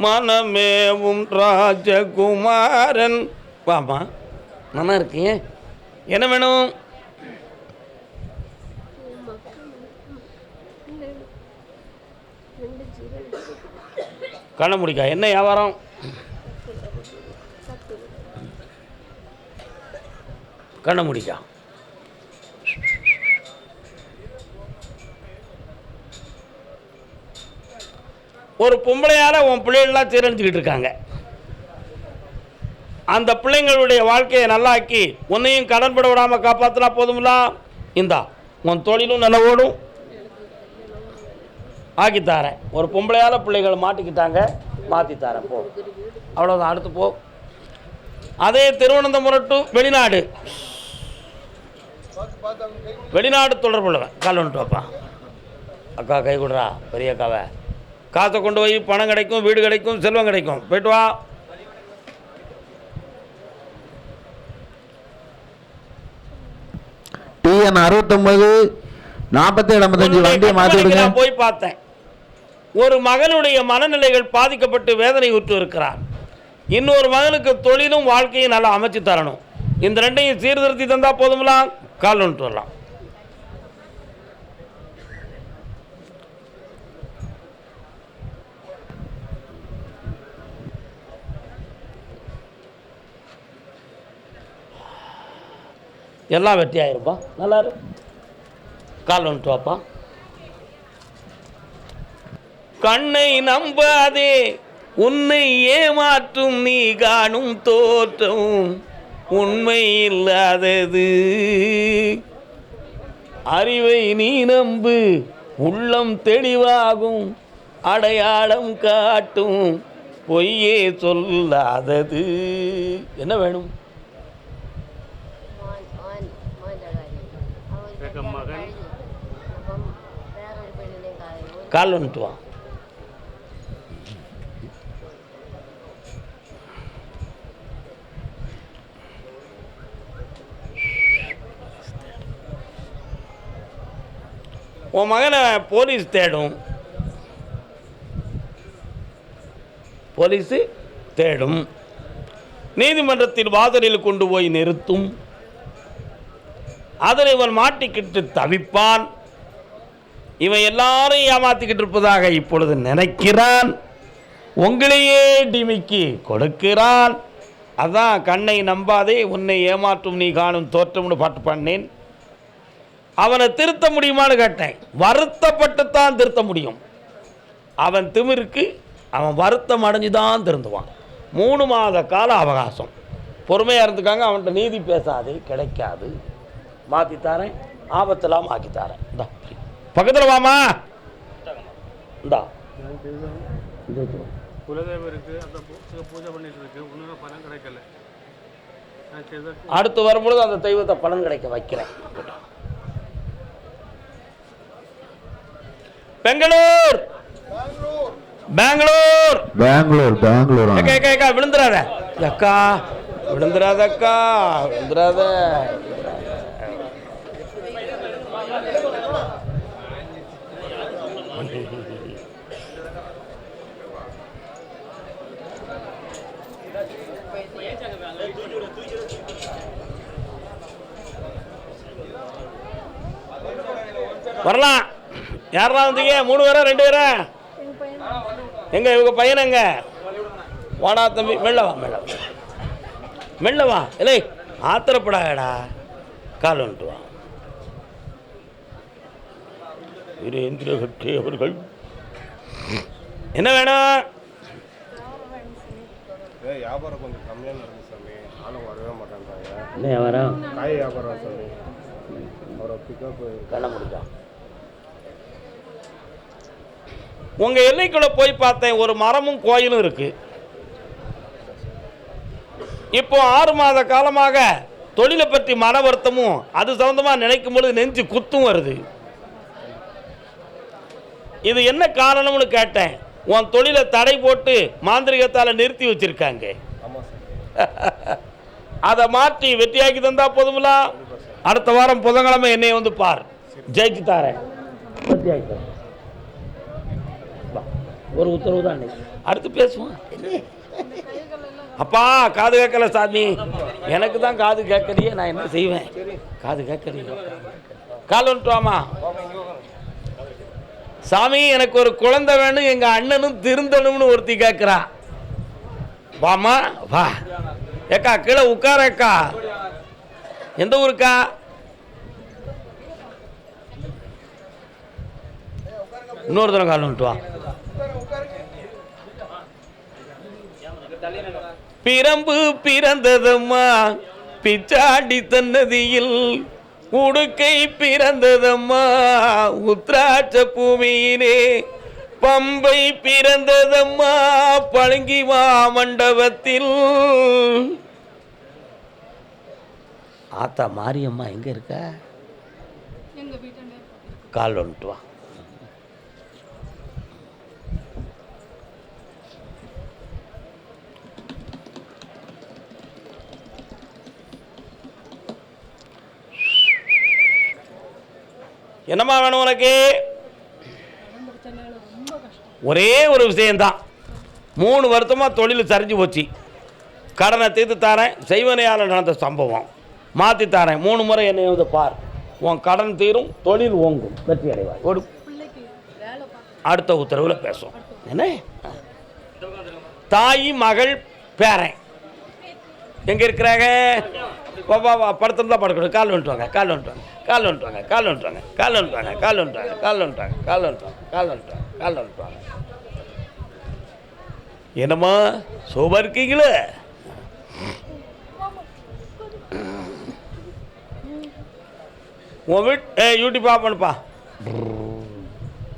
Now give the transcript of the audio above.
மனமேவும் ராஜகுமாரன். வாமா, நல்லா இருக்கீங்க. என்ன வேணும்? கண்ண முடிக்கா. என்ன வியாபாரம்? கண்ண முடிக்கா. ஒரு பொம்பளையால் உன் பிள்ளைகள்லாம் சீரழிச்சுக்கிட்டு இருக்காங்க. அந்த பிள்ளைங்களுடைய வாழ்க்கையை நல்லாக்கி உன்னையும் கடன்பட விடாமல் காப்பாற்றினா போதுங்களா? இந்தா உன் தொழிலும் நல்லா ஓடும், ஆக்கித்தாரேன். ஒரு பொம்பளையால் பிள்ளைகள் மாட்டிக்கிட்டாங்க, மாற்றித்தாரேன். போ, அவ்வளோதான். அடுத்து போ. அதே திருவனந்தபுரம் டு வெளிநாடு, வெளிநாடு தொடர்புள்ளவன். கால் வந்துட்டு வாப்பா. அக்கா கை கொடுறா, பெரிய அக்காவை. காசை கொண்டு போய் பணம் கிடைக்கும், வீடு கிடைக்கும், செல்வம் கிடைக்கும். போய்ட்டு வா. TN 69 47 வண்டியை மாற்றிடுங்க. போய் பார்த்தேன். ஒரு மகனுடைய மனநிலைகள் பாதிக்கப்பட்டு வேதனை உற்று இருக்கிறார். இன்னொரு மகனுக்கு தொழிலும் வாழ்க்கையும் நல்லா அமைச்சு தரணும். இந்த ரெண்டையும் சீர்திருத்தி தந்தால் போதுங்களா? கால் வந்துட்டு வரலாம். எல்லாம் வெற்றி ஆயிருப்பா. நல்லா இரு. கால் வந்துட்டு வாப்பா. கண்ணை நம்பாதே, உன்னை ஏமாற்றும் நீ காணும் தோற்றம் உண்மை இல்லாதது. அறிவை நீ நம்பு, உள்ளம் தெளிவாகும், அடையாளம் காட்டும், பொய்யே சொல்லாதது. என்ன வேணும்? கால் வந்துட்டு வா. உன் மகனை போலீஸ் தேடும், போலீஸு தேடும், நீதிமன்றத்தில் வாசலில் கொண்டு போய் நிறுத்தும். அதில் இவன் மாட்டிக்கிட்டு தவிப்பான். இவன் எல்லாரையும் ஏமாற்றிக்கிட்டு இருப்பதாக இப்பொழுது நினைக்கிறான். உங்களையே டிமிக்கி கொடுக்கிறான். அதான் கண்ணை நம்பாதே, உன்னை ஏமாற்றும் நீ காணும் தோற்றம்னு பாட்டு பண்ணேன். அவனை திருத்த முடியுமான்னு கேட்டேன். வருத்தப்பட்டுத்தான் திருத்த முடியும். அவன் திமிருக்கு அவன் வருத்தம் அடைஞ்சுதான் திருந்துவான். 3 மாத கால அவகாசம் பொறுமையாக இருந்துக்காங்க. அவன்கிட்ட நீதி பேசாதே, கிடைக்காது. மாற்றித்தாரேன், ஆபத்தெல்லாம் ஆக்கித்தாரேன். இந்தா பக்கத்தில் வாமா. இந்தா குலதெய்வம் இருக்கு, அந்த பூஜை பண்ணிட்டு இருக்கு, ஒன்றும் பலன் கிடைக்கல. அடுத்து வரும்பொழுது அந்த தெய்வத்தை பலன் கிடைக்க வைக்கிறேன். பெங்களூர் பெங்களூர் பெங்களூர் பெங்களூர். அக்கா விழுந்துடாத அக்கா, விழுந்துடாத அக்கா, விழுந்துடாத. வரலாம். யாரெல்லாம் வந்தீங்க? 3 பேரா 2 பேரா? எங்க இவங்க பையனங்க? வாடா தம்பி, மெல்ல வா, மெல்ல வா, மெல்ல வா. இல்லை ஆத்திரப்படாடா, கால் வந்துட்டு வா. வீரேந்திர ஹெக்டே அவர்கள் என்ன வேணும்? வியாபாரம் கொஞ்சம் கம்மியாக நடக்குது சாமி, ஆளும் வரவே மாட்டேன்றாங்க. என்ன வியாபாரம்? காய் வியாபாரம் சாமி. அவரை பிக்கப் கண்ண முடிச்சா. உங்கள் எல்லைக்குள்ளே போய் பார்த்தேன். ஒரு மரமும் கோயிலும் இருக்கு. இப்போ 6 மாத காலமாக தொழிலை பற்றி மன வருத்தமும் அது சம்பந்தமாக நினைக்கும் பொழுது நெஞ்சு குத்தும் வருது. இது என்ன காரணம்னு கேட்டேன். உன் தொழிலை தடை போட்டு மாந்திரிகத்தால் நிறுத்தி வச்சிருக்காங்க. அதை மாற்றி வெற்றியாக்கி தந்தா போதுங்களா? அடுத்த வாரம் புதன்கிழமை என்னை வந்து பார், ஜெயிச்சு தாரேன். வெற்றியாக்கி தரேன். ஒரு உத்தரவு தான். அடுத்து பேசுவோம். அப்பா காது கேட்கல சாமி, எனக்கு தான் காது கேட்கலையே, நான் என்ன செய்வேன்? காது கேட்கலையே, கால் வந்துட்டு வாமா. சாமி எனக்கு ஒரு குழந்தை வேணும், எங்கள் அண்ணனும் திருந்தணும்னு ஒருத்தி கேட்குறா. வாமா வா. ஏக்கா கீழே உட்காரக்கா. எந்த ஊருக்கா? இன்னொரு தடவை கால் வந்துட்டு வா. பிரம்பு பிறந்ததம்மா பிச்சாண்டி தன்னதியில், உடுக்கை பிறந்ததம்மா உத்ராட்ச பூமியிலே, பம்பை பிறந்ததம்மா பழங்கிமா மண்டபத்தில். ஆத்தா மாரியம்மா எங்க இருக்க? கால் வந்துட்டு வா. என்னம்மா வேணும் உனக்கு? ஒரே ஒரு விஷயந்தான். 3 வருஷமாக தொழில் சரிஞ்சு போச்சு. கடனை தீர்த்து தரேன், செய்வனையால் நடந்த சம்பவம் மாற்றி தரேன். 3 முறை என்னை வந்து பார், உன் கடன் தீரும், தொழில் ஓங்கும், வெற்றி அடைவார். ஒரு அடுத்த உத்தரவில் பேசுவோம். என்ன தாய் மகள் பேரன் எங்கே இருக்கிறாங்க? வா படுத்திருந்தா படுக்கணும். கால் வந்துட்டு வாங்க, கால் வந்துட்டு வாங்க, கால் வந்துட்டு வாங்க, கால் வந்துட்டு வாங்க, கால் வந்துட்டு வாங்க, கால் வந்துட்டு வாங்க, கால் வந்துட்டு வாங்க, கால் வந்துட்டு வாங்க, கால் வந்துட்டு வாங்க, கால் வந்துட்டு வாங்க. என்னம்மா சோபா இருக்கீங்களே? உன் வீட் யூடியூப் ஆஃப் பண்ணுப்பா.